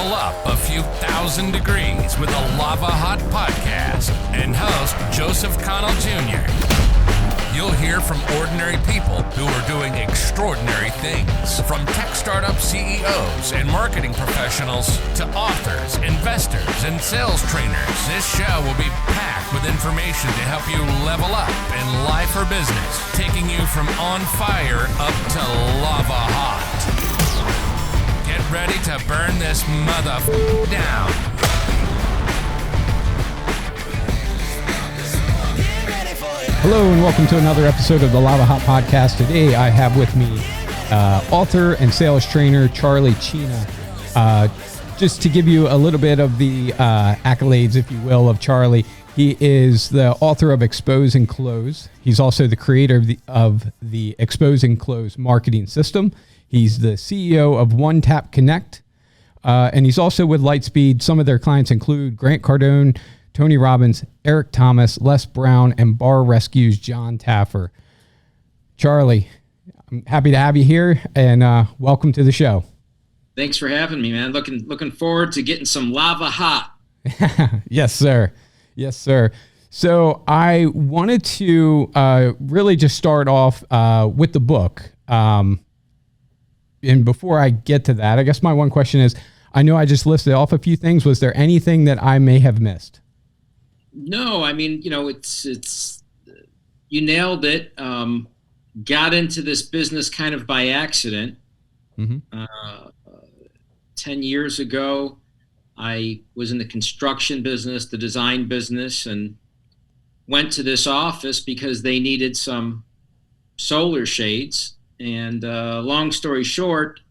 level up a few thousand degrees with a Lava Hot podcast and host Joseph Connell Jr. You'll hear from ordinary people who are doing extraordinary things, from tech startup CEOs and marketing professionals to authors, investors, and sales trainers. This show will be packed with information to help you level up in life or business, taking you from on fire up to lava hot. Get ready to burn this down. Hello and welcome to another episode of the Lava Hot Podcast. Today I have with me author and sales trainer Charlie Cina. Just to give you a little bit of the accolades, if you will, of Charlie. He is the author of Expose and Close. He's also the creator of the Expose and Close marketing system. He's the CEO of OneTap Connect, and he's also with Lightspeed. Some of their clients include Grant Cardone, Tony Robbins, Eric Thomas, Les Brown, and Bar Rescue's John Taffer. Charlie, I'm happy to have you here, and welcome to the show. Thanks for having me, man. Looking forward to getting some lava hot. Yes, sir. Yes, sir. So I wanted to really just start off with the book. And before I get to that, I guess my one question is, I know I just listed off a few things. Was there anything that I may have missed? No, I mean, it's you nailed it. Got into this business kind of by accident. Mm-hmm. 10 years ago, I was in the construction business, the design business, and went to this office because they needed some solar shades. And long story short,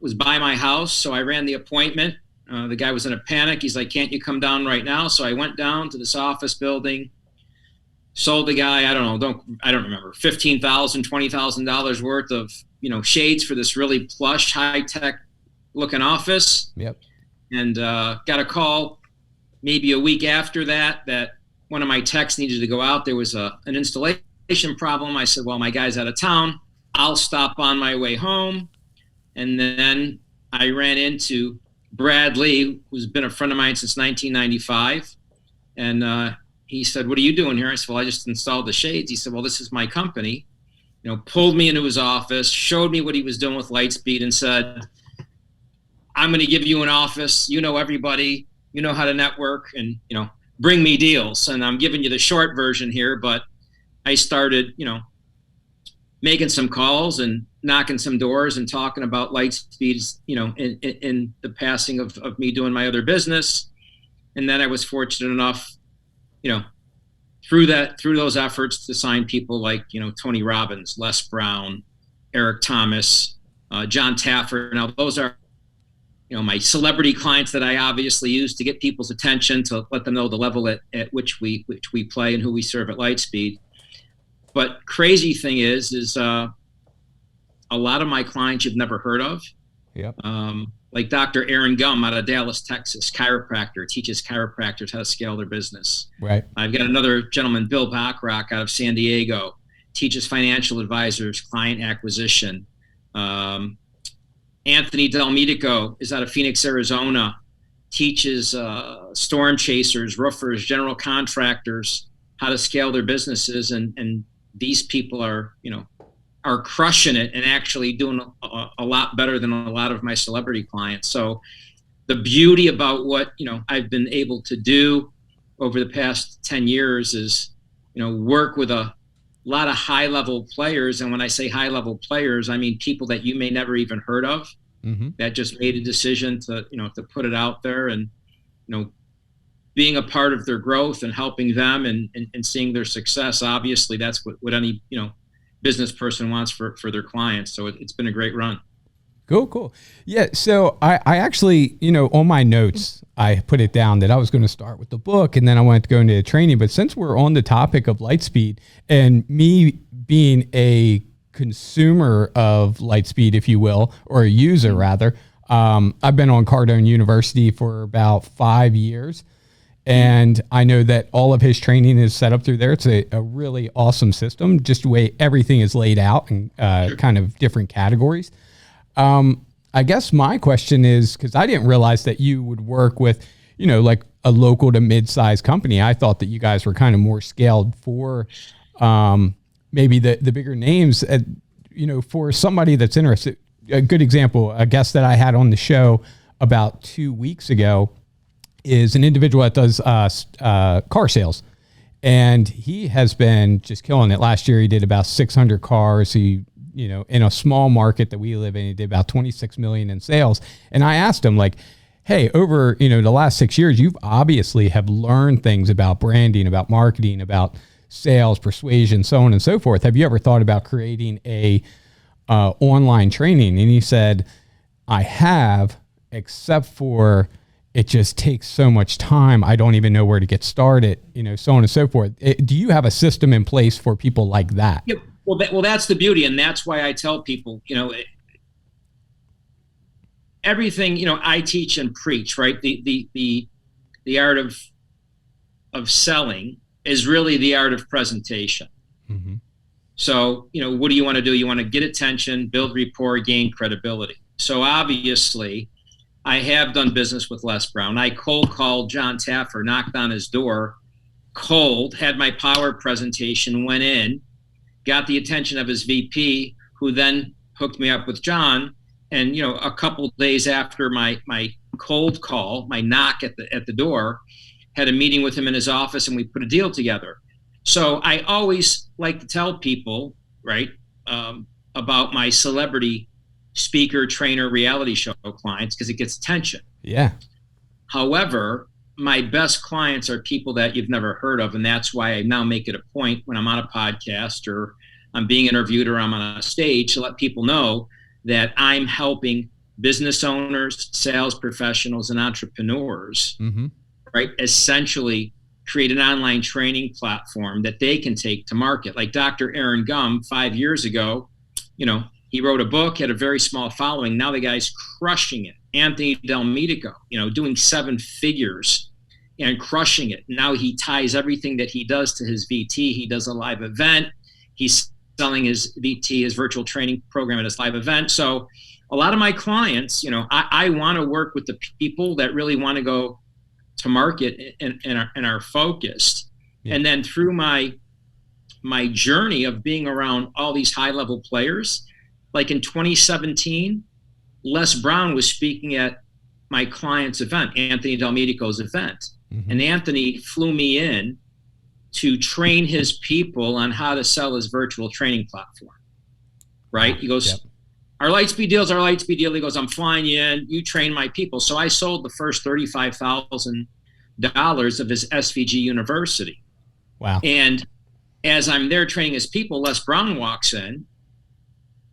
was by my house, so I ran the appointment. The guy was in a panic. He's like, "Can't you come down right now?" So I went down to this office building, sold the guy, I don't remember, $15,000, $20,000 worth of, shades for this really plush, high-tech looking office. Yep. And got a call maybe a week after that one of my techs needed to go out. There was an installation problem. I said, well, my guy's out of town. I'll stop on my way home. And then I ran into Brad Lee, who's been a friend of mine since 1995. And he said, "What are you doing here?" I said, "Well, I just installed the shades." He said, "Well, this is my company." Pulled me into his office, showed me what he was doing with Lightspeed, and said, "I'm going to give you an office. You know everybody. You know how to network, and, bring me deals." And I'm giving you the short version here, but I started, making some calls and knocking some doors and talking about Lightspeed, in the passing of me doing my other business. And then I was fortunate enough, through those efforts to sign people like, Tony Robbins, Les Brown, Eric Thomas, John Taffer. Now those are, my celebrity clients that I obviously use to get people's attention, to let them know the level at which we play and who we serve at Lightspeed. But crazy thing is a lot of my clients you've never heard of. Yep. Like Dr. Aaron Gum out of Dallas, Texas, chiropractor, teaches chiropractors how to scale their business. Right. I've got another gentleman, Bill Bachrock, out of San Diego, teaches financial advisors client acquisition. Anthony Del Medico is out of Phoenix, Arizona, teaches storm chasers, roofers, general contractors how to scale their businesses. And these people are crushing it and actually doing a lot better than a lot of my celebrity clients. So the beauty about what, I've been able to do over the past 10 years is, work with a lot of high-level players. And when I say high-level players, I mean people that you may never even heard of, mm-hmm. that just made a decision to, to put it out there, and, being a part of their growth and helping them and seeing their success. Obviously, that's what any, business person wants for their clients. So it's been a great run. Cool. Yeah. So I actually, on my notes, I put it down that I was going to start with the book and then I wanted to go into the training. But since we're on the topic of Lightspeed and me being a consumer of Lightspeed, if you will, or a user rather, I've been on Cardone University for about 5 years. And I know that all of his training is set up through there. It's a really awesome system, just the way everything is laid out and kind of different categories. I guess my question is, because I didn't realize that you would work with, like a local to mid-sized company. I thought that you guys were kind of more scaled for maybe the bigger names, for somebody that's interested. A good example, a guest that I had on the show about 2 weeks ago is an individual that does car sales. And he has been just killing it. Last year, he did about 600 cars. He, in a small market that we live in, he did about 26 million in sales. And I asked him, like, hey, over, the last 6 years, you've obviously have learned things about branding, about marketing, about sales, persuasion, so on and so forth. Have you ever thought about creating a online training? And he said, I have, except for it just takes so much time. I don't even know where to get started, so on and so forth. Do you have a system in place for people like that? Yeah, well, that's the beauty. And that's why I tell people, everything, I teach and preach, right? The art of selling is really the art of presentation. Mm-hmm. So, what do you want to do? You want to get attention, build rapport, gain credibility. So obviously, I have done business with Les Brown. I cold called John Taffer, knocked on his door, cold, had my power presentation, went in, got the attention of his VP, who then hooked me up with John. And, a couple days after my cold call, my knock at the door, had a meeting with him in his office, and we put a deal together. So I always like to tell people, right, about my celebrity speaker, trainer, reality show clients, because it gets attention. Yeah. However, my best clients are people that you've never heard of. And that's why I now make it a point when I'm on a podcast or I'm being interviewed or I'm on a stage to let people know that I'm helping business owners, sales professionals, and entrepreneurs, mm-hmm. right, essentially create an online training platform that they can take to market. Like Dr. Aaron Gum 5 years ago, he wrote a book, had a very small following. Now the guy's crushing it. Anthony Del Medico, doing 7 figures and crushing it. Now he ties everything that he does to his VT. He does a live event. He's selling his VT, his virtual training program at his live event. So a lot of my clients, I want to work with the people that really want to go to market and are focused. Yeah. And then through my journey of being around all these high-level players, like in 2017, Les Brown was speaking at my client's event, Anthony Del Medico's event. Mm-hmm. And Anthony flew me in to train his people on how to sell his virtual training platform, right? He goes, yep. Our Lightspeed deal's our Lightspeed deal. He goes, I'm flying you in, you train my people. So I sold the first $35,000 of his SVG University. Wow. And as I'm there training his people, Les Brown walks in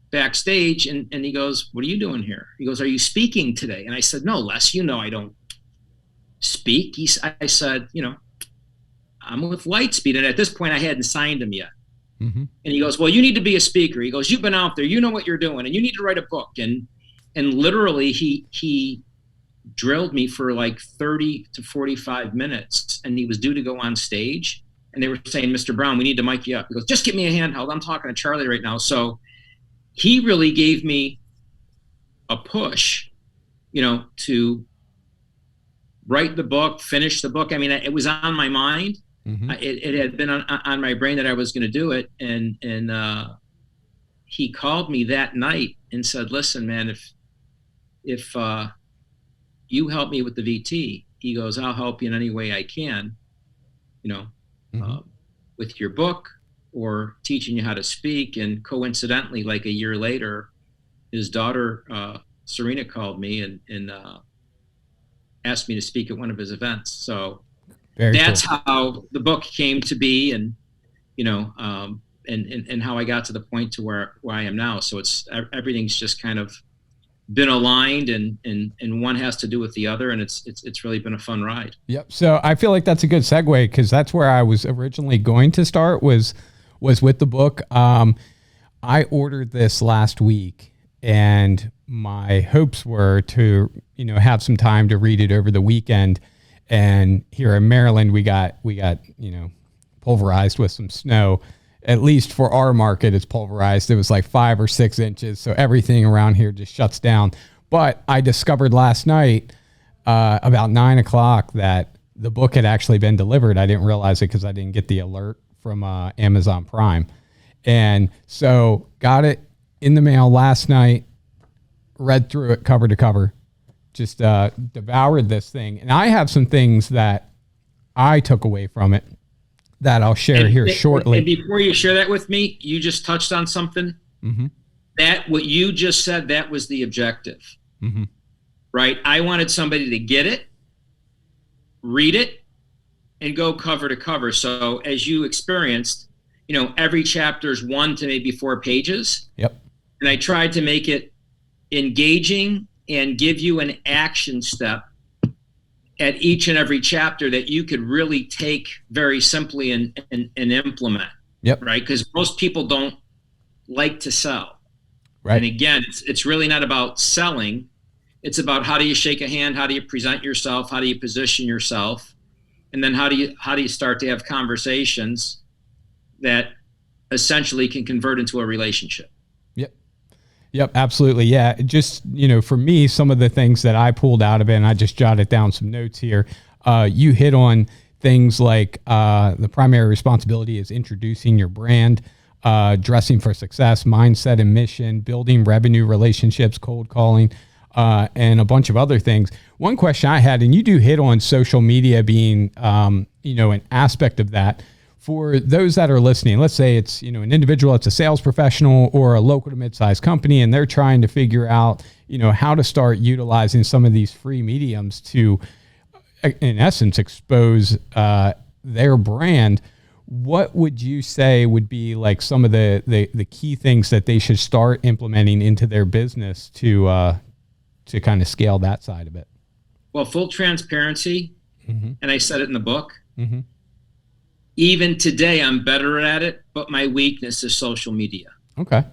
backstage and he goes, what are you doing here? He goes, are you speaking today? And I said, no, Les, I don't speak. I said, I'm with Lightspeed. And at this point I hadn't signed him yet. Mm-hmm. And he goes, well, you need to be a speaker. He goes, you've been out there, you know what you're doing, and you need to write a book. And literally he drilled me for like 30 to 45 minutes. And he was due to go on stage. And they were saying, Mr. Brown, we need to mic you up. He goes, just give me a handheld. I'm talking to Charlie right now. So he really gave me a push, to write the book, finish the book. I mean, it was on my mind. Mm-hmm. It had been on my brain that I was going to do it. And he called me that night and said, listen, man, if you help me with the VT, he goes, I'll help you in any way I can, mm-hmm. With your book or teaching you how to speak. And coincidentally, like a year later, his daughter, Serena, called me and asked me to speak at one of his events. So that's cool. How the book came to be, and and how I got to the point to where I am now. So it's everything's just kind of been aligned, and one has to do with the other, and it's really been a fun ride. Yep. So I feel like that's a good segue, because that's where I was originally going to start was with the book. I ordered this last week, and my hopes were to have some time to read it over the weekend. And here in Maryland, we got pulverized with some snow. At least for our market, it's pulverized. It was like 5 or 6 inches. So everything around here just shuts down. But I discovered last night about 9:00 that the book had actually been delivered. I didn't realize it because I didn't get the alert from Amazon Prime. And so got it in the mail last night, read through it cover to cover, just devoured this thing. And I have some things that I took away from it that I'll share here shortly. And before you share that with me, you just touched on something. Mm-hmm. That what you just said, that was the objective, mm-hmm. right? I wanted somebody to get it, read it, and go cover to cover. So as you experienced, every chapter is 1 to maybe 4 pages. Yep. And I tried to make it engaging and give you an action step at each and every chapter that you could really take very simply and implement. Yep. Right? Because most people don't like to sell. Right. And again, it's really not about selling. It's about how do you shake a hand? How do you present yourself? How do you position yourself? And then how do you start to have conversations that essentially can convert into a relationship? Yep, absolutely. Yeah. Just, for me, some of the things that I pulled out of it, and I just jotted down some notes here. You hit on things like the primary responsibility is introducing your brand, dressing for success, mindset and mission, building revenue relationships, cold calling, and a bunch of other things. One question I had, and you do hit on social media being, an aspect of that. For those that are listening, let's say it's, an individual, it's a sales professional or a local to mid-sized company, and they're trying to figure out, how to start utilizing some of these free mediums to, in essence, expose their brand. What would you say would be like some of the key things that they should start implementing into their business to kind of scale that side of it? Well, full transparency, mm-hmm. and I said it in the book. Mm-hmm. Even today, I'm better at it, but my weakness is social media. Okay.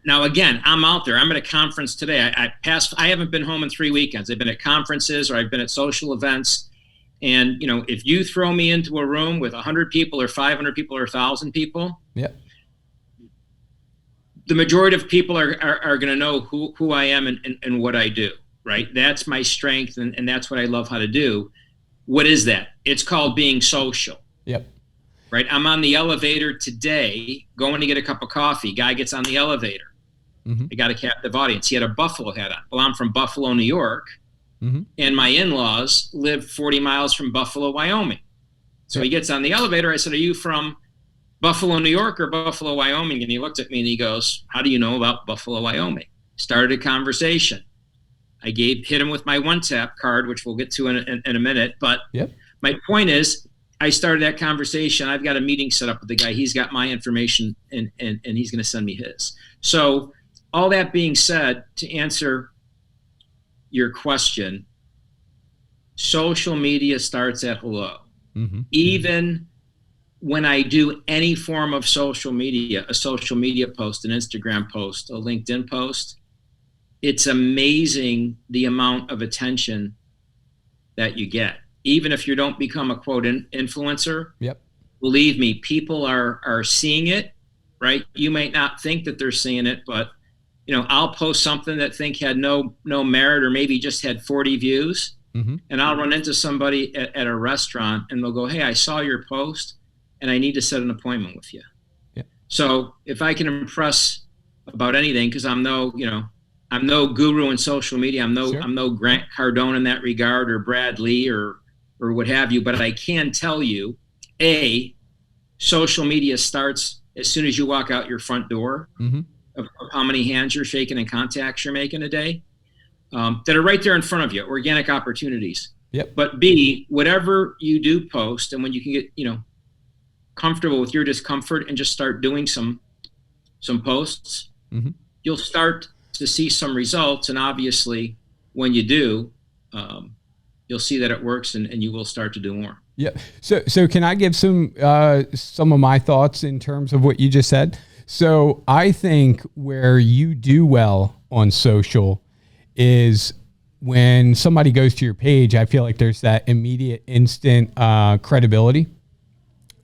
Now, again, I'm out there. I'm at a conference today. I haven't been home in 3 weekends. I've been at conferences or I've been at social events. And, if you throw me into a room with 100 people or 500 people or 1,000 people, yep. the majority of people are going to know who I am and what I do, right? That's my strength, and that's what I love how to do. What is that? It's called being social. Yep. Right. I'm on the elevator today going to get a cup of coffee. Guy gets on the elevator. Mm-hmm. I got a captive audience. He had a Buffalo hat on. Well, I'm from Buffalo, New York. Mm-hmm. And my in-laws live 40 miles from Buffalo, Wyoming. So He gets on the elevator. I said, are you from Buffalo, New York or Buffalo, Wyoming? And he looked at me and he goes, how do you know about Buffalo, Wyoming? Started a conversation. I hit him with my OneTap card, which we'll get to in a minute. But My point is, I started that conversation. I've got a meeting set up with the guy. He's got my information and he's going to send me his. So all that being said, to answer your question, social media starts at hello. Mm-hmm. Even when I do any form of social media, a social media post, an Instagram post, a LinkedIn post, it's amazing the amount of attention that you get. Even if you don't become a quote influencer, believe me, people are seeing it, right? You might not think that they're seeing it, but I'll post something that had no merit or maybe just had 40 views, mm-hmm. and I'll run into somebody at a restaurant and they'll go, hey, I saw your post and I need to set an appointment with you. Yeah. So if I can impress about anything, because I'm no guru in social media, I'm no Grant Cardone in that regard, or Brad Lee or what have you, but I can tell you, social media starts as soon as you walk out your front door, mm-hmm. of how many hands you're shaking and contacts you're making a day, that are right there in front of you, organic opportunities. Yep. But B, whatever you do post, and when you can get, comfortable with your discomfort and just start doing some posts, mm-hmm. you'll start to see some results. And obviously when you do, you'll see that it works and you will start to do more. Yeah. So can I give some of my thoughts in terms of what you just said? So I think where you do well on social is when somebody goes to your page, I feel like there's that immediate, instant credibility.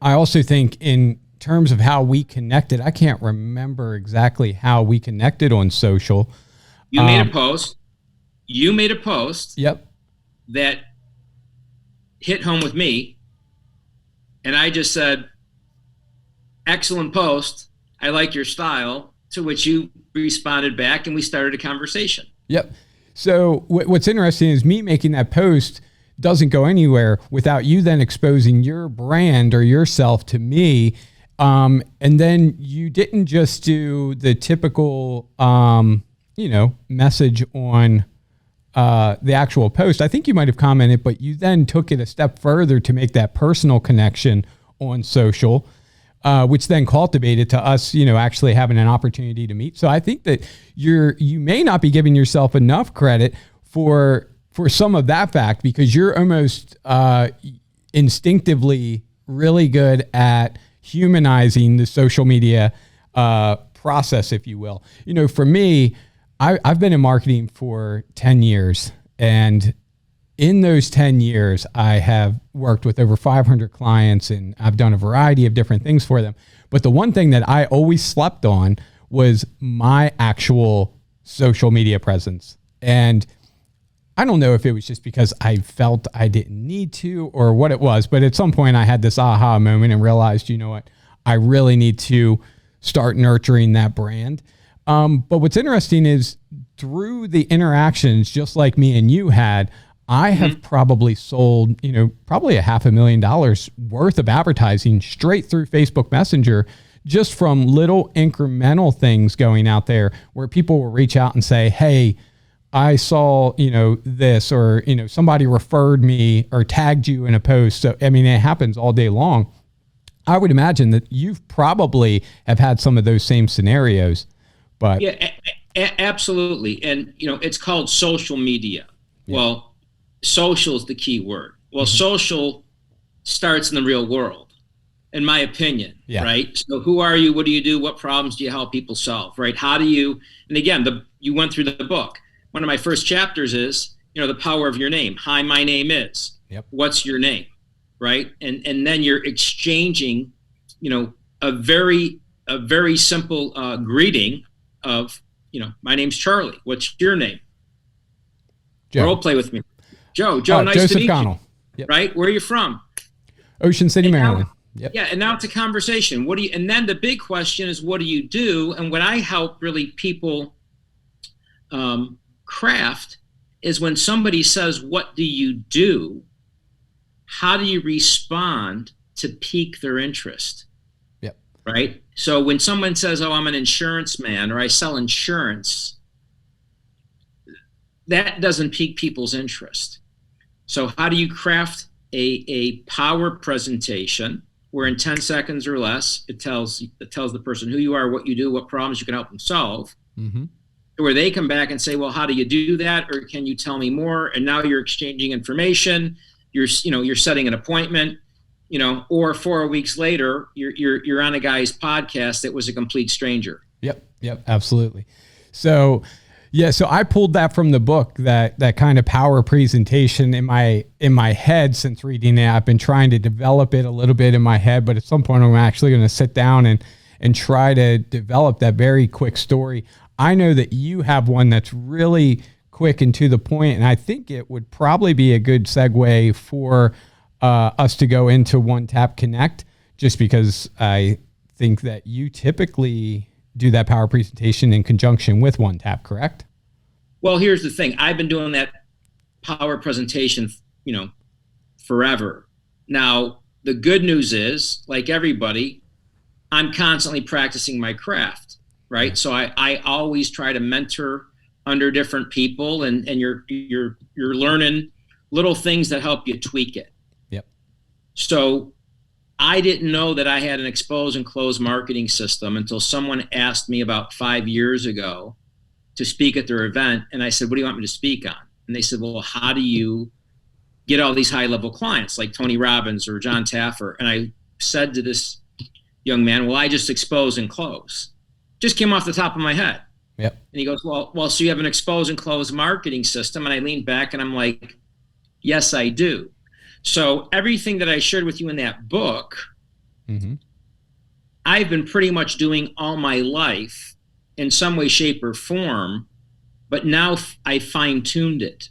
I also think in terms of how we connected, I can't remember exactly how we connected on social. You made a post. you made a post Yep. that hit home with me, and I just said, excellent post, I like your style, to which you responded back and we started a conversation. Yep. So what's interesting is me making that post doesn't go anywhere without you then exposing your brand or yourself to me. And then you didn't just do the typical, message on the actual post. I think you might have commented, but you then took it a step further to make that personal connection on social, which then cultivated to us, actually having an opportunity to meet. So I think that you may not be giving yourself enough credit for some of that fact, because you're almost instinctively really good at humanizing the social media process, if you will. For me, I've been in marketing for 10 years, and in those 10 years, I have worked with over 500 clients, and I've done a variety of different things for them. But the one thing that I always slept on was my actual social media presence. And I don't know if it was just because I felt I didn't need to or what it was, but at some point I had this aha moment and realized, you know what, I really need to start nurturing that brand. But what's interesting is through the interactions, just like me and you had, I have probably sold, probably $500,000 worth of advertising straight through Facebook Messenger, just from little incremental things going out there where people will reach out and say, hey, I saw, this, or, somebody referred me or tagged you in a post. So, it happens all day long. I would imagine that you've probably have had some of those same scenarios, but yeah, absolutely. And, it's called social media. Yeah. Well, social is the key word. Well, social starts in the real world, in my opinion, right? So who are you? What do you do? What problems do you help people solve, right? How do you, and again, you went through the book. One of my first chapters is, the power of your name. Hi, my name is. Yep. What's your name, right? And then you're exchanging, a very simple greeting of, my name's Charlie. What's your name? Joe. Role play with me. Joe, nice Joseph to meet Connell. you. Yep. Right? Where are you from? Ocean City, Maryland. Yep. Yeah, and now it's a conversation. And then the big question is, what do you do? And what I help really people craft is when somebody says, what do you do? How do you respond to pique their interest? Yep. Right? So when someone says, oh, I'm an insurance man, or I sell insurance, that doesn't pique people's interest. So how do you craft a power presentation where in 10 seconds or less, it tells the person who you are, what you do, what problems you can help them solve, where they come back and say, well, how do you do that? Or can you tell me more? And now you're exchanging information. You're setting an appointment, or 4 weeks later, you're on a guy's podcast that was a complete stranger. Yep. Absolutely. So, yeah, so I pulled that from the book, that kind of power presentation in my head since reading it. I've been trying to develop it a little bit in my head, but at some point I'm actually going to sit down and try to develop that very quick story. I know that you have one that's really quick and to the point, and I think it would probably be a good segue for us to go into OneTap Connect, just because I think that you typically do that power presentation in conjunction with OneTap, correct? Well, here's the thing. I've been doing that power presentation, forever. Now, the good news is, like everybody, I'm constantly practicing my craft, right? So I always try to mentor under different people, and you're learning little things that help you tweak it. Yep. So I didn't know that I had an expose and close marketing system until someone asked me about 5 years ago to speak at their event. And I said, what do you want me to speak on? And they said, well, how do you get all these high level clients like Tony Robbins or John Taffer? And I said to this young man, well, I just expose and close. Just came off the top of my head. Yep. And he goes, well, so you have an expose and close marketing system? And I leaned back and I'm like, yes, I do. So everything that I shared with you in that book, I've been pretty much doing all my life in some way, shape, or form but now I fine-tuned it.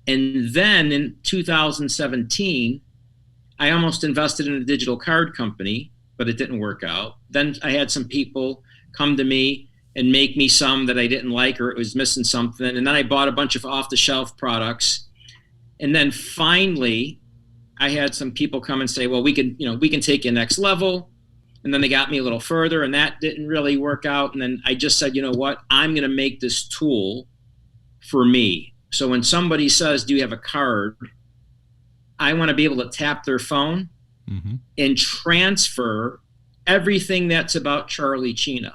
And then in 2017, I almost invested in a digital card company, but it didn't work out. Then I had some people come to me and make me some that I didn't like, or it was missing something. And then I bought a bunch of off-the-shelf products. And then finally, I had some people come and say, well, we can take you next level. And then they got me a little further, and that didn't really work out. And then I just said, you know what? I'm going to make this tool for me. So when somebody says, do you have a card? I want to be able to tap their phone and transfer everything that's about Charlie Cina.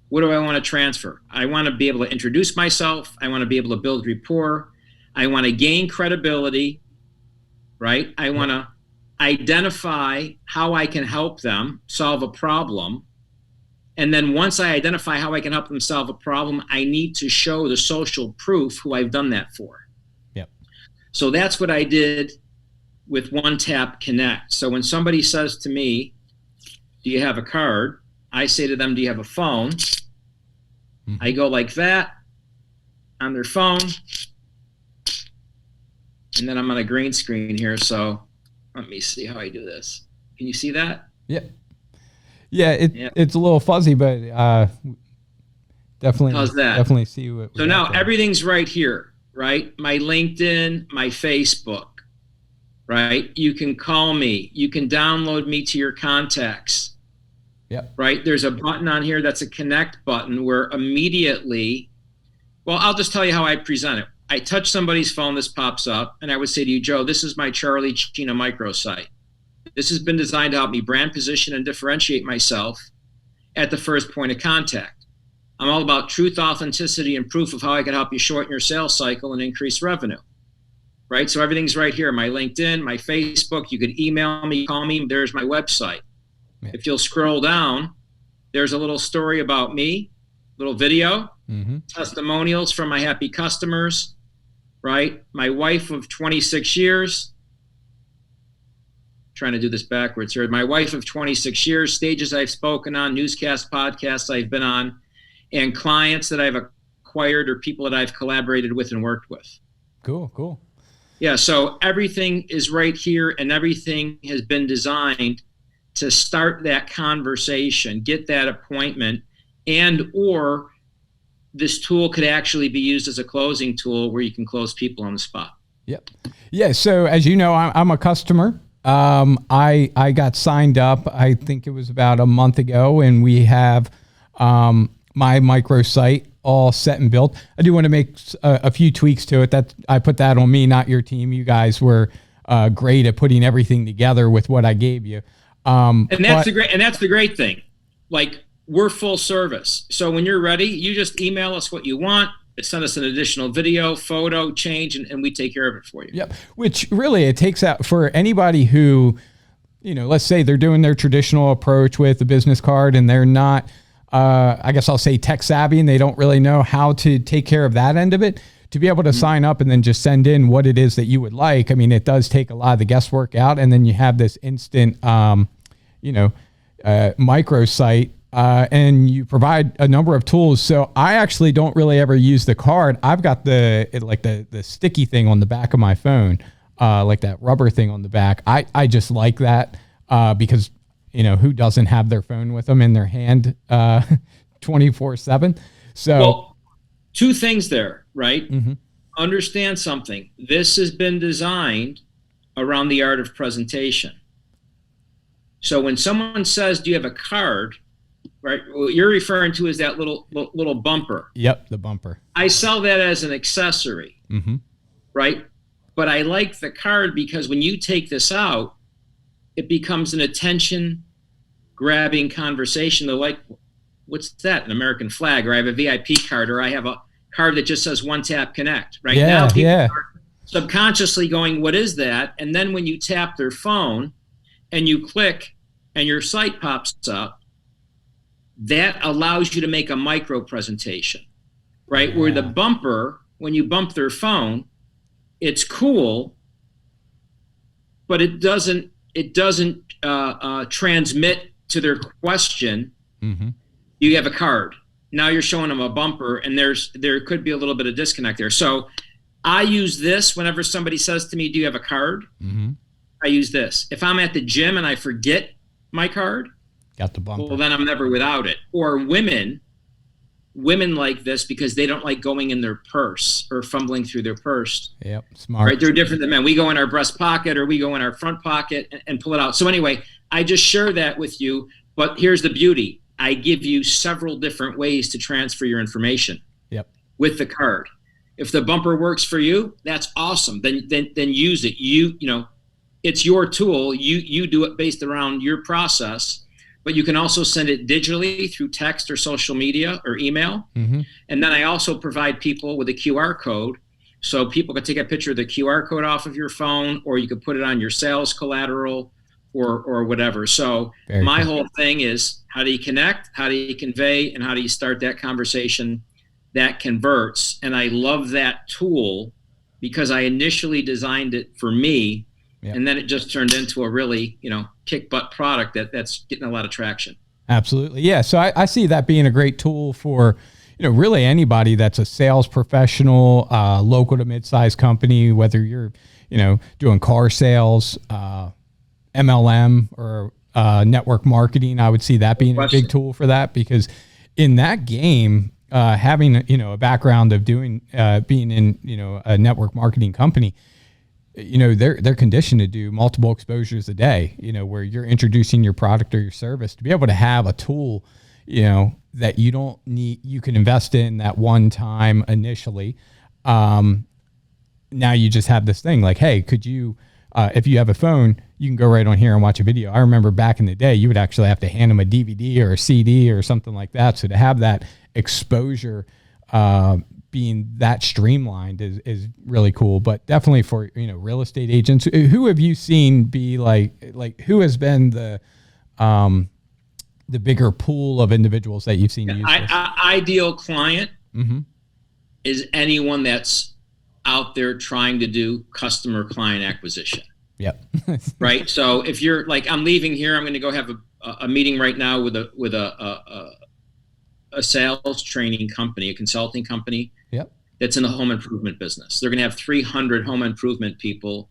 What do I want to transfer? I want to be able to introduce myself. I want to be able to build rapport. I want to gain credibility, right? I want to identify how I can help them solve a problem. And then once I identify how I can help them solve a problem, I need to show the social proof who I've done that for. Yep. So that's what I did with OneTap Connect. So when somebody says to me, do you have a card? I say to them, do you have a phone? I go like that on their phone. And then I'm on a green screen here. So let me see how I do this. Can you see that? Yeah. Yeah, it's a little fuzzy, but definitely. How's that? Definitely see what. So now everything's right here, right? My LinkedIn, my Facebook, right? You can call me. You can download me to your contacts. Yep. Right? There's a button on here that's a connect button where immediately, well, I'll just tell you how I present it. I touch somebody's phone, this pops up, and I would say to you, Joe, this is my Charlie Cina microsite. This has been designed to help me brand, position, and differentiate myself at the first point of contact. I'm all about truth, authenticity, and proof of how I can help you shorten your sales cycle and increase revenue. Right? So everything's right here. My LinkedIn, my Facebook, you could email me, call me. There's my website. Yeah. If you'll scroll down, there's a little story about me, little video, testimonials from my happy customers, right? My wife of 26 years, trying to do this backwards here. My wife of 26 years, stages I've spoken on, newscast podcasts I've been on, and clients that I've acquired or people that I've collaborated with and worked with. Cool. Yeah, so everything is right here, and everything has been designed to start that conversation, get that appointment, and or this tool could actually be used as a closing tool where you can close people on the spot. Yep. Yeah, so as you know, I'm a customer. I got signed up, I think it was about a month ago, and we have my microsite all set and built. I do want to make a few tweaks to it. That I put that on me, not your team. You guys were great at putting everything together with what I gave you. And that's the great thing. Like, we're full service. So when you're ready, you just email us what you want. Send us an additional video, photo, change, and we take care of it for you. Yep. Which really it takes out for anybody who, let's say they're doing their traditional approach with the business card and they're not, I guess I'll say tech savvy, and they don't really know how to take care of that end of it. To be able to sign up and then just send in what it is that you would like. I mean, it does take a lot of the guesswork out, and then you have this instant, microsite. And you provide a number of tools. So I actually don't really ever use the card. I've got the sticky thing on the back of my phone, like that rubber thing on the back. I just like that because, who doesn't have their phone with them in their hand 24/7? So, well, two things there, right? Understand something. This has been designed around the art of presentation. So when someone says, do you have a card? Right, what you're referring to is that little bumper. Yep, the bumper. I sell that as an accessory, right? But I like the card because when you take this out, it becomes an attention-grabbing conversation. They're like, what's that, an American flag? Or I have a VIP card, or I have a card that just says OneTap Connect. Right now, people are subconsciously going, what is that? And then when you tap their phone and you click and your site pops up, that allows you to make a micro presentation, right? Yeah. Where the bumper, when you bump their phone, it's cool, but it doesn't transmit to their question. You have a card. Now you're showing them a bumper, and there could be a little bit of disconnect there. So I use this whenever somebody says to me, do you have a card? Mm-hmm. I use this. If I'm at the gym and I forget my card, got the bumper. Well, then I'm never without it. Or women like this because they don't like going in their purse or fumbling through their purse. Yep, smart. Right? They're different than men. We go in our breast pocket or we go in our front pocket and pull it out. So anyway, I just share that with you. But here's the beauty. I give you several different ways to transfer your information. Yep. With the card. If the bumper works for you, that's awesome. Then use it. You know, it's your tool. You do it based around your process. But you can also send it digitally through text or social media or email. Mm-hmm. And then I also provide people with a QR code. So people can take a picture of the QR code off of your phone, or you could put it on your sales collateral or whatever. So my whole thing is, how do you connect? How do you convey? And how do you start that conversation that converts? And I love that tool because I initially designed it for me. Yep. And then it just turned into a really, kick butt product that's getting a lot of traction. Absolutely. Yeah. So I see that being a great tool for, really anybody that's a sales professional, local to mid-sized company, whether you're, doing car sales, MLM or network marketing. I would see that being a big tool for that, because in that game, having, a background of being in, a network marketing company, they're conditioned to do multiple exposures a day, where you're introducing your product or your service. To be able to have a tool, that you don't need, you can invest in that one time initially. Now you just have this thing like, hey, could you, if you have a phone, you can go right on here and watch a video. I remember back in the day, you would actually have to hand them a DVD or a CD or something like that. So to have that exposure, being that streamlined is really cool. But definitely for, real estate agents, who have you seen be like who has been the bigger pool of individuals that you've seen use this? Ideal client mm-hmm. is anyone that's out there trying to do customer client acquisition. Yep. Right. So if you're like, I'm leaving here, I'm going to go have a meeting right now with a sales training company, a consulting company. Yep. That's in the home improvement business. They're going to have 300 home improvement people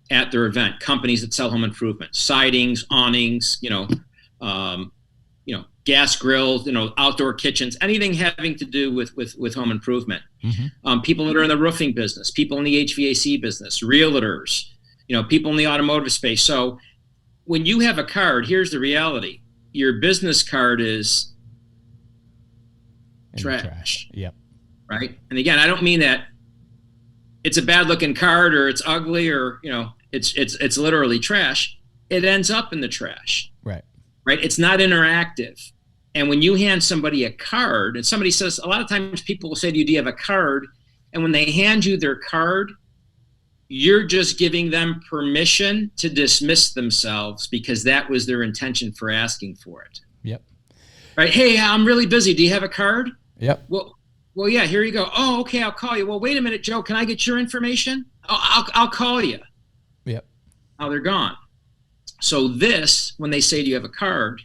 at their event, companies that sell home improvement, sidings, awnings, gas grills, outdoor kitchens, anything having to do with home improvement. Mm-hmm. People that are in the roofing business, people in the HVAC business, realtors, people in the automotive space. So when you have a card, here's the reality. Your business card is trash. Yep. Right. And again, I don't mean that it's a bad looking card or it's ugly or, it's literally trash. It ends up in the trash. Right. Right. It's not interactive. And when you hand somebody a card, and somebody says, a lot of times people will say to you, do you have a card? And when they hand you their card, you're just giving them permission to dismiss themselves because that was their intention for asking for it. Yep. Right. Hey, I'm really busy. Do you have a card? Yep. Well, yeah, here you go. Oh, okay, I'll call you. Well, wait a minute, Joe, can I get your information? Oh, I'll call you. Yep. Oh, they're gone. So this, when they say, do you have a card?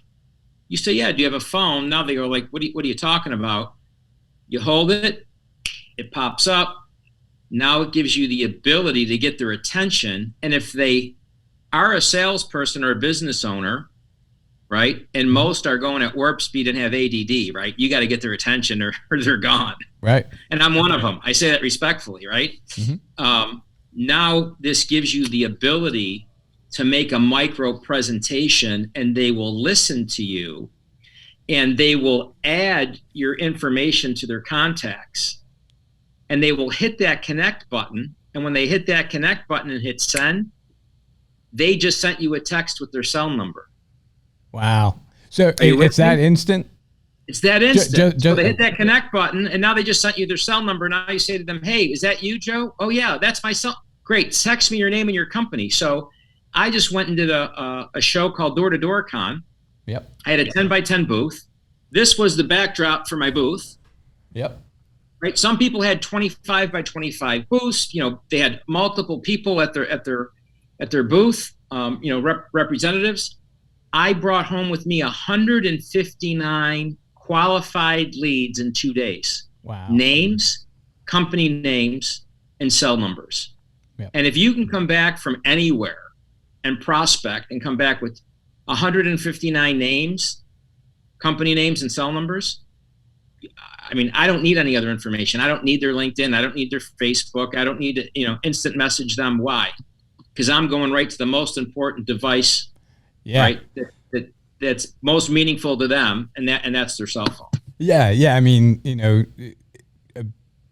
You say, yeah, do you have a phone? Now they go like, what are you talking about? You hold it, it pops up. Now it gives you the ability to get their attention. And if they are a salesperson or a business owner, right? And most are going at warp speed and have ADD, right? You got to get their attention or they're gone. Right. And I'm one of them. I say that respectfully, right? Mm-hmm. Now this gives you the ability to make a micro presentation, and they will listen to you and they will add your information to their contacts, and they will hit that connect button. And when they hit that connect button and hit send, they just sent you a text with their cell number. Wow. So it's that instant? It's that instant. So they hit that connect button, and now they just sent you their cell number. Now you say to them, hey, is that you, Joe? Oh, yeah, that's my cell. Great. Text me your name and your company. So I just went and did a show called Door to Door Con. Yep. I had a 10 by 10 booth. This was the backdrop for my booth. Yep. Right. Some people had 25 by 25 booths. They had multiple people at their booth. Representatives. I brought home with me 159 qualified leads in 2 days. Wow. Names, company names, and cell numbers. Yep. And if you can come back from anywhere and prospect and come back with 159 names, company names, and cell numbers, I mean, I don't need any other information. I don't need their LinkedIn. I don't need their Facebook. I don't need to, instant message them. Why? Because I'm going right to the most important device, right? That's most meaningful to them, and that's their cell phone. Yeah. I mean, a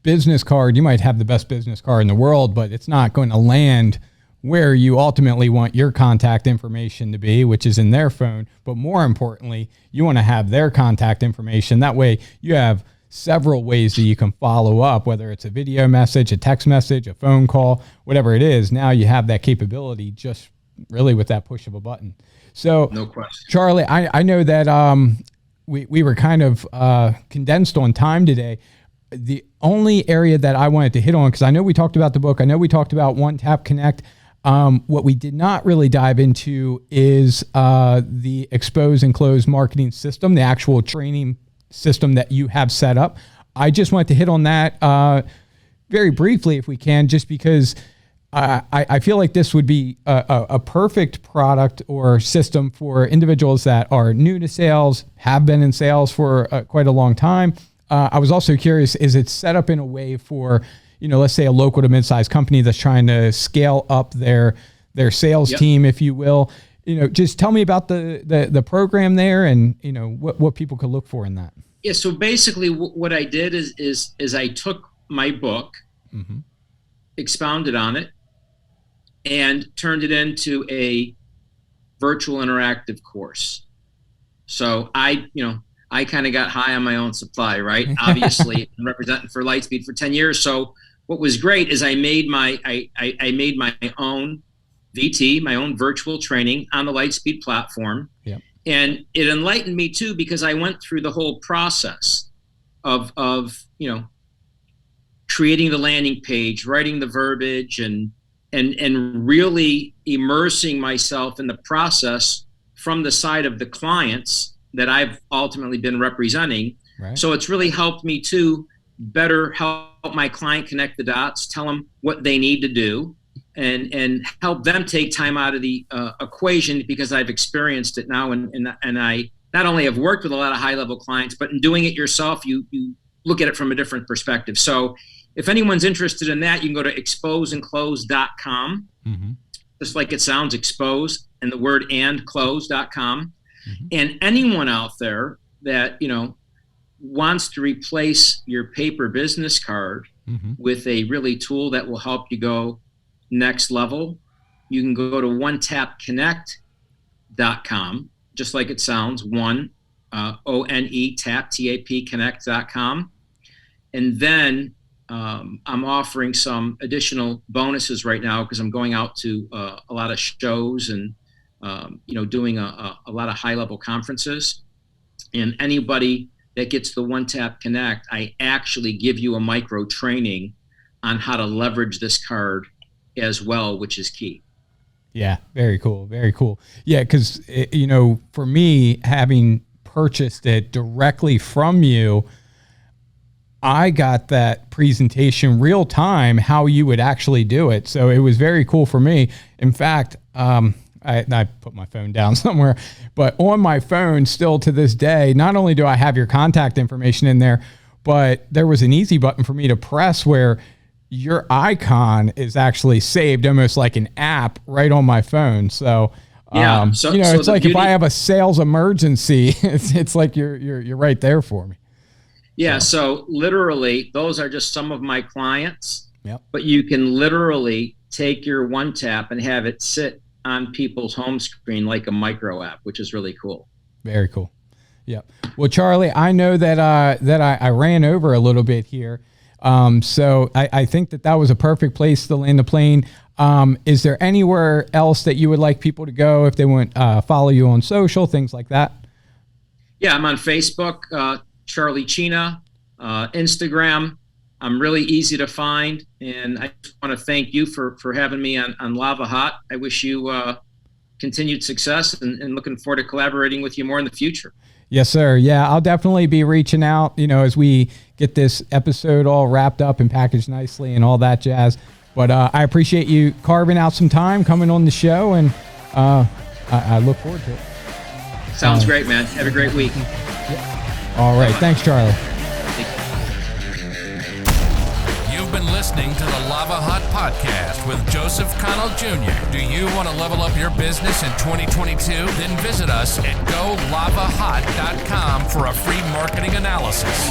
business card, you might have the best business card in the world, but it's not going to land where you ultimately want your contact information to be, which is in their phone. But more importantly, you want to have their contact information. That way you have several ways that you can follow up, whether it's a video message, a text message, a phone call, whatever it is. Now you have that capability just really with that push of a button. So, no question. Charlie, I know that we were kind of condensed on time today. The only area that I wanted to hit on, because I know we talked about the book, I know we talked about OneTap Connect. What we did not really dive into is the expose and close marketing system, the actual training system that you have set up. I just wanted to hit on that very briefly if we can, just because I feel like this would be a perfect product or system for individuals that are new to sales, have been in sales for quite a long time. I was also curious, is it set up in a way for, let's say a local to mid-sized company that's trying to scale up their sales team, if you will? Just tell me about the program there and, what people could look for in that. Yeah. So basically what I did is I took my book, expounded on it, and turned it into a virtual interactive course. So I kind of got high on my own supply, right? Obviously, I'm representing for Lightspeed for 10 years. So what was great is I made my own VT, my own virtual training on the Lightspeed platform. Yep. And it enlightened me too, because I went through the whole process of creating the landing page, writing the verbiage, and really immersing myself in the process from the side of the clients that I've ultimately been representing. Right. So it's really helped me to better help my client connect the dots, tell them what they need to do, and help them take time out of the equation, because I've experienced it now. And I not only have worked with a lot of high level clients, but in doing it yourself, you look at it from a different perspective. So if anyone's interested in that, you can go to exposeandclose.com, just like it sounds, expose and the word and close.com. And anyone out there that, wants to replace your paper business card with a really tool that will help you go next level, you can go to OneTapConnect.com, just like it sounds, ONE-TAP, T-A-P, Connect.com. And then I'm offering some additional bonuses right now, because I'm going out to a lot of shows and doing a lot of high-level conferences. And anybody that gets the OneTap Connect, I actually give you a micro training on how to leverage this card as well, which is key. Yeah, very cool. Very cool. Yeah, because, for me, having purchased it directly from you, I got that presentation real time, how you would actually do it. So it was very cool for me. In fact, I put my phone down somewhere, but on my phone still to this day, not only do I have your contact information in there, but there was an easy button for me to press where your icon is actually saved almost like an app right on my phone. So, it's like if I have a sales emergency, it's like you're right there for me. Yeah. So literally those are just some of my clients, Yep. But you can literally take your OneTap and have it sit on people's home screen like a micro app, which is really cool. Very cool. Yep. Well, Charlie, I know that I ran over a little bit here. So I think that was a perfect place to land the plane. Is there anywhere else that you would like people to go if they want follow you on social, things like that? Yeah, I'm on Facebook, Charlie Cina, Instagram. I'm really easy to find, and I just want to thank you for having me on Lava Hot. I wish you continued success and looking forward to collaborating with you more in the future. Yes, sir. Yeah, I'll definitely be reaching out, as we get this episode all wrapped up and packaged nicely and all that jazz. But I appreciate you carving out some time, coming on the show, and I look forward to it. Sounds great, man. Have a great week. Yeah. All right. Thanks, Charlie. You've been listening to the Lava Hot Podcast with Joseph Connell Jr. Do you want to level up your business in 2022? Then visit us at golavahot.com for a free marketing analysis.